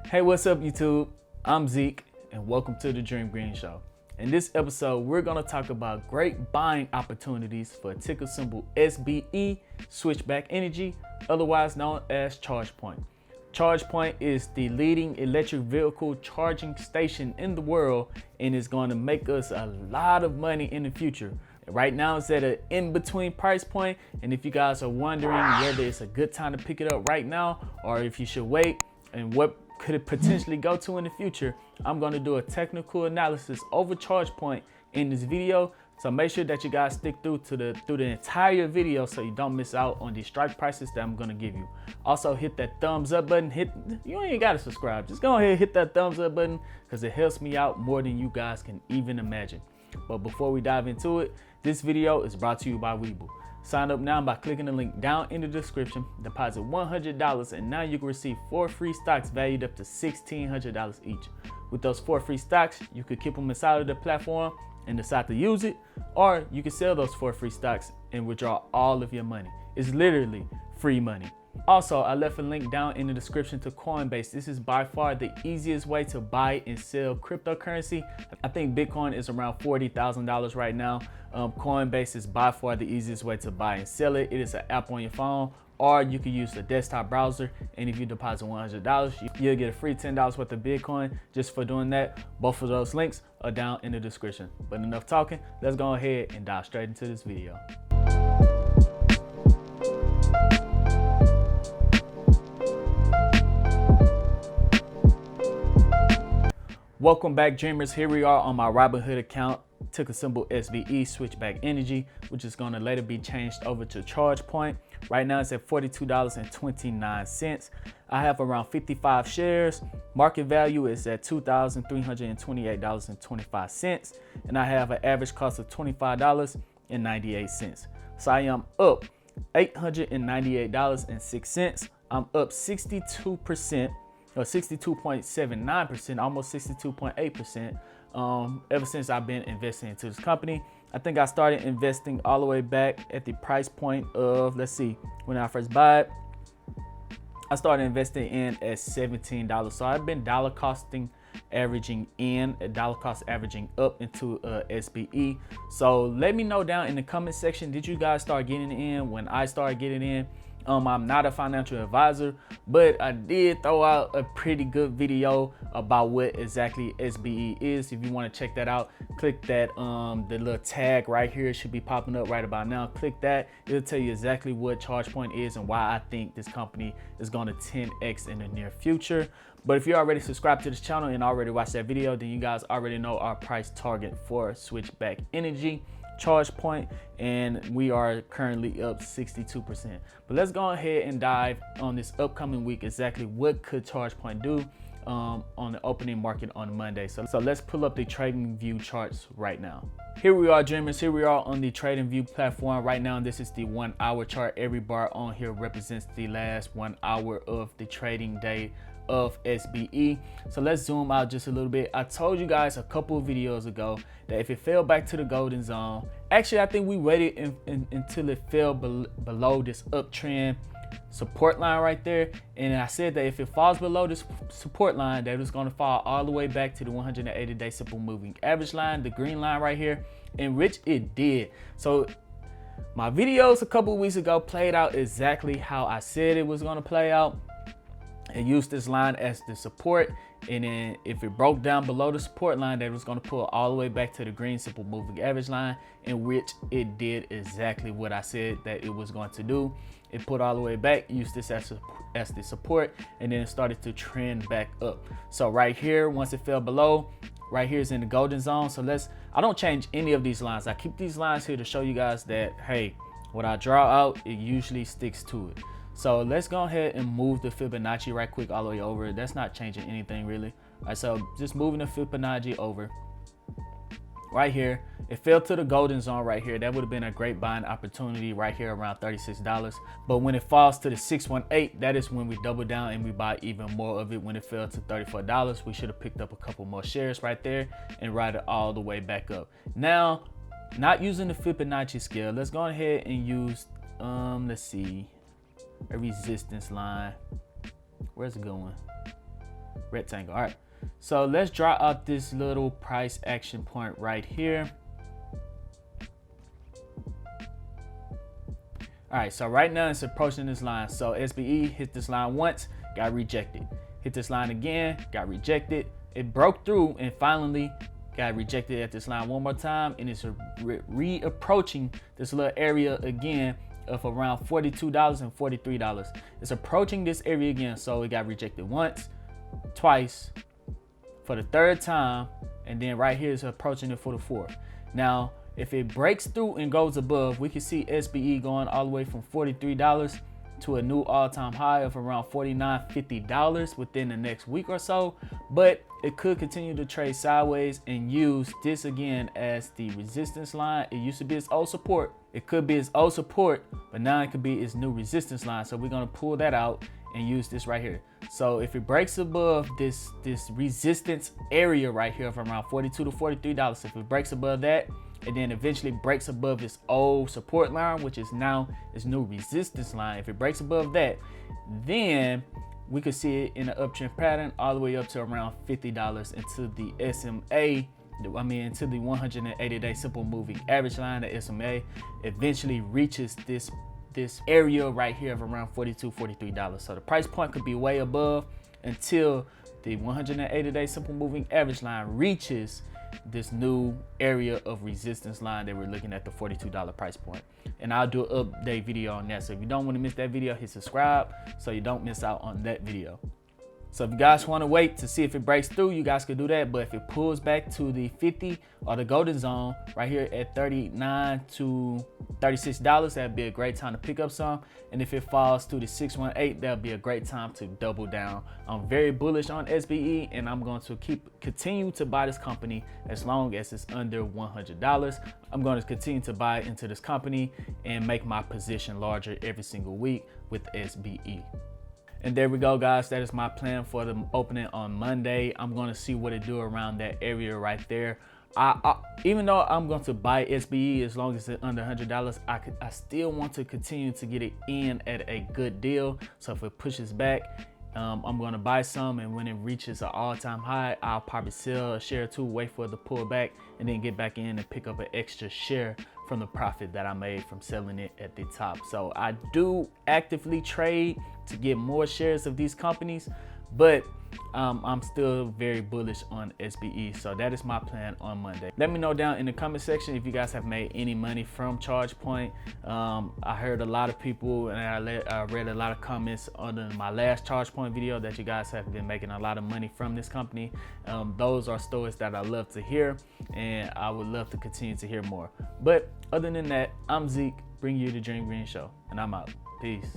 Hey, what's up YouTube? I'm Zeke and welcome to the Dream Green Show. In this episode, we're gonna talk about great buying opportunities for ticker symbol SBE, switchback energy, otherwise known as ChargePoint. ChargePoint is the leading electric vehicle charging station in the world and is going to make us a lot of money in the future. Right now it's at an in-between price point, and if you guys are wondering whether it's a good time to pick it up right now or if you should wait and what could it potentially go to in the future, I'm going to do a technical analysis over ChargePoint in this video. So make sure that you guys stick through the entire video so you don't miss out on the strike prices that I'm going to give you. Also hit that thumbs up button. You ain't got to subscribe. Just go ahead and hit that thumbs up button because it helps me out more than you guys can even imagine. But before we dive into it, this video is brought to you by Webull. Sign up now by clicking the link down in the description, deposit $100, and now you can receive 4 free stocks valued up to $1,600 each. With those 4 free stocks, you could keep them inside of the platform and decide to use it, or you can sell those 4 free stocks and withdraw all of your money. It's literally free money. Also, I left a link down in the description to Coinbase. This is by far the easiest way to buy and sell cryptocurrency. I think Bitcoin is around $40,000 right now. Coinbase is by far the easiest way to buy and sell it. It is an app on your phone, or you can use the desktop browser. And if you deposit $100, you'll get a free $10 worth of Bitcoin just for doing that. Both of those links are down in the description. But enough talking, let's go ahead and dive straight into this video. Welcome back, dreamers. Here we are on my Robinhood account, ticker symbol SBE, switchback energy, which is going to later be changed over to ChargePoint. Right now it's at $42.29. I have around 55 shares. Market value is at $2,328.25, and I have an average cost of $25.98. So I am up $898.06. I'm up 62%. Or 62.79%, almost 62.8%, ever since I've been investing into this company. I think I started investing all the way back at the price point of, let's see, when I first bought it, I started investing in at $17. So I've been dollar cost averaging up into SBE. So let me know down in the comment section, did you guys start getting in when I started getting in? I'm not a financial advisor, but I did throw out a pretty good video about what exactly SBE is. If you want to check that out, click that the little tag right here. It should be popping up right about now. Click that. It'll tell you exactly what ChargePoint is and why I think this company is going to 10x in the near future. But if you're already subscribed to this channel and already watched that video, then you guys already know our price target for switchback energy, ChargePoint, and we are currently up 62%. But let's go ahead and dive on this upcoming week. Exactly what could ChargePoint do on the opening market on Monday. So let's pull up the trading view charts right now. Here we are, dreamers. Here we are on the trading view platform right now. This is the 1 hour chart. Every bar on here represents the last 1 hour of the trading day of SBE. So let's zoom out just a little bit. I told you guys a couple of videos ago that if it fell back to the golden zone, actually I think we waited until it fell below this uptrend support line right there, and I said that if it falls below this support line, that it was going to fall all the way back to the 180-day simple moving average line, the green line right here, in which it did. So my videos a couple of weeks ago played out exactly how I said it was going to play out, and used this line as the support, and then if it broke down below the support line, that was going to pull all the way back to the green simple moving average line, in which it did exactly what I said that it was going to do. It put all the way back, used this as the support, and then it started to trend back up. So right here, once it fell below, right here is in the golden zone. So I don't change any of these lines. I keep these lines here to show you guys that, hey, what I draw out, it usually sticks to it. So let's go ahead and move the Fibonacci right quick all the way over. That's not changing anything really. All right, so just moving the Fibonacci over right here. It fell to the golden zone right here. That would have been a great buying opportunity right here around $36. But when it falls to the 618, that is when we double down and we buy even more of it. When it fell to $34, we should have picked up a couple more shares right there and ride it all the way back up. Now, not using the Fibonacci scale, let's go ahead and use, let's see, a resistance line. Where's it going? rectangle. All right, so let's draw out this little price action point right here. All right, so right now it's approaching this line. So SBE hit this line once, got rejected. Hit this line again, got rejected. It broke through and finally got rejected at this line one more time, and it's re-approaching this little area again of around $42 and $43. It's approaching this area again, so it got rejected once, twice, for the third time, and then right here is approaching it for the fourth. Now, if it breaks through and goes above, we can see SBE going all the way from $43 to a new all-time high of around $49.50 within the next week or so, but it could continue to trade sideways and use this again as the resistance line. It used to be its old support. It could be its old support, but now it could be its new resistance line. So we're gonna pull that out and use this right here. So if it breaks above this resistance area right here of around $42 to $43, if it breaks above that, and then eventually breaks above this old support line, which is now its new resistance line. If it breaks above that, then we could see it in an uptrend pattern all the way up to around $50 into the SMA. Into the 180-day simple moving average line. The SMA eventually reaches this area right here of around $42, $43. So the price point could be way above until the 180-day simple moving average line reaches this new area of resistance line that we're looking at, the $42 price point. And I'll do an update video on that. So if you don't want to miss that video, hit subscribe so you don't miss out on that video. So if you guys want to wait to see if it breaks through, you guys can do that. But if it pulls back to the 50 or the golden zone right here at $39 to $36, that'd be a great time to pick up some. And if it falls to the 618, that'll be a great time to double down. I'm very bullish on SBE, and I'm going to continue to buy this company as long as it's under $100. I'm going to continue to buy into this company and make my position larger every single week with SBE. And there we go, guys. That is my plan for the opening on Monday. I'm going to see what it do around that area right there. Even though I'm going to buy SBE as long as it's under $100, I still want to continue to get it in at a good deal. So if it pushes back, I'm going to buy some, and when it reaches an all-time high, I'll probably sell a share or two, wait for it to pull back, and then get back in and pick up an extra share from the profit that I made from selling it at the top. So I do actively trade to get more shares of these companies, but I'm still very bullish on SBE. So that is my plan on Monday. Let me know down in the comment section if you guys have made any money from ChargePoint. I heard a lot of people, and I read a lot of comments on my last ChargePoint video that you guys have been making a lot of money from this company. Those are stories that I love to hear, and I would love to continue to hear more. But other than that, I'm Zeke, bringing you the Dream Green Show, and I'm out. Peace.